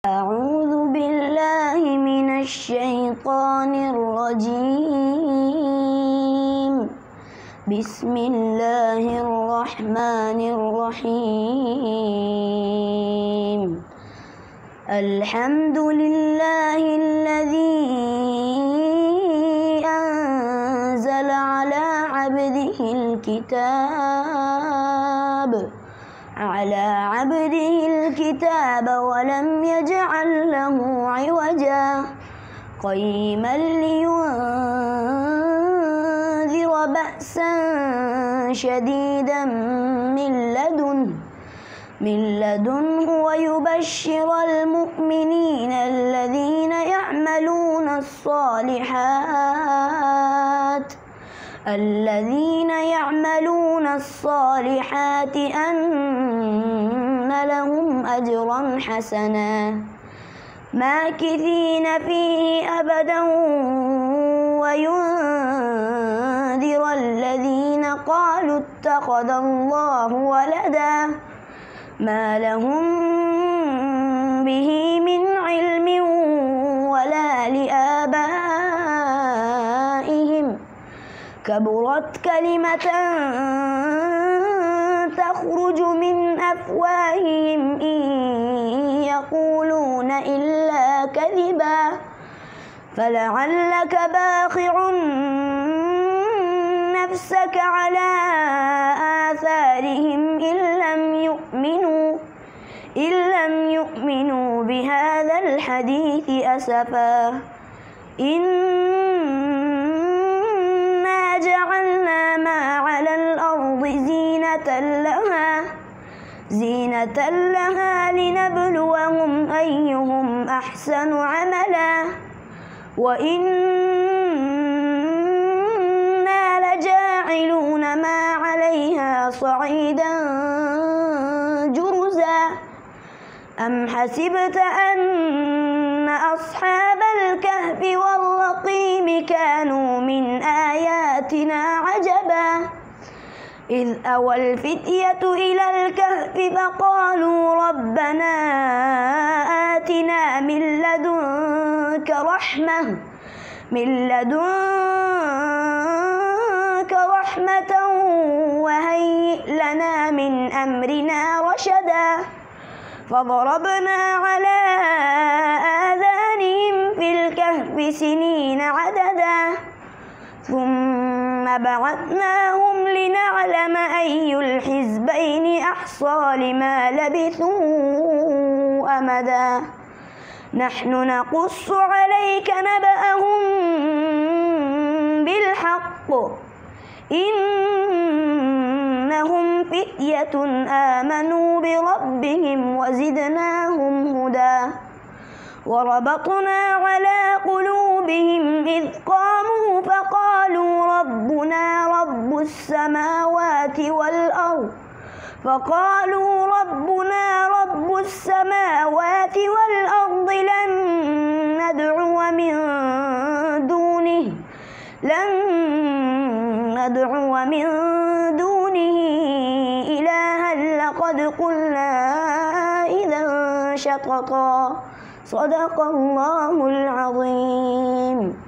أعوذ بالله من الشيطان الرجيم. بسم الله الرحمن الرحيم. الحمد لله الذي أنزل على عبده الكتاب ولم يجعل له عوجا قيما لينذر بأسا شديدا من لدنه ويبشر المؤمنين الذين يعملون الصالحات أن لهم أجرا حسنا ماكثين فيه أبدا وينذر الذين قالوا اتخذ الله ولدا ما لهم به من علم ولا لآبائهم كبرت كلمة تخرج من أفواههم إن يقولون إلا كذبا فلعلك باخع نفسك على آثارهم إن لم يؤمنوا بهذا الحديث أسفا إنا جعلنا ما على الأرض زينة لها لنبلوهم أيهم أحسن عملا وإنا لجاعلون ما عليها صعيدا جرزا أم حسبت أن أصحاب الكهف والرقيم كانوا من آياتنا عجبا إذ أوى الفتية إلى الكهف فقالوا ربنا آتنا من لدنك رحمة وهيئ لنا من أمرنا رشدا فضربنا على آذانهم في الكهف سنين عددا ثم بعثناهم لنعلم أي الحزبين أحصى لما لبثوا أمدا نحن نقص عليك نبأهم بالحق إنهم فتية آمنوا بربهم وزدناهم هدى وربطنا على قلوبهم إذ قاموا فقالوا ربنا رب السماوات والأرض لن ندعو من دونه إلها لقد قلنا إذا شططا صدق الله العظيم.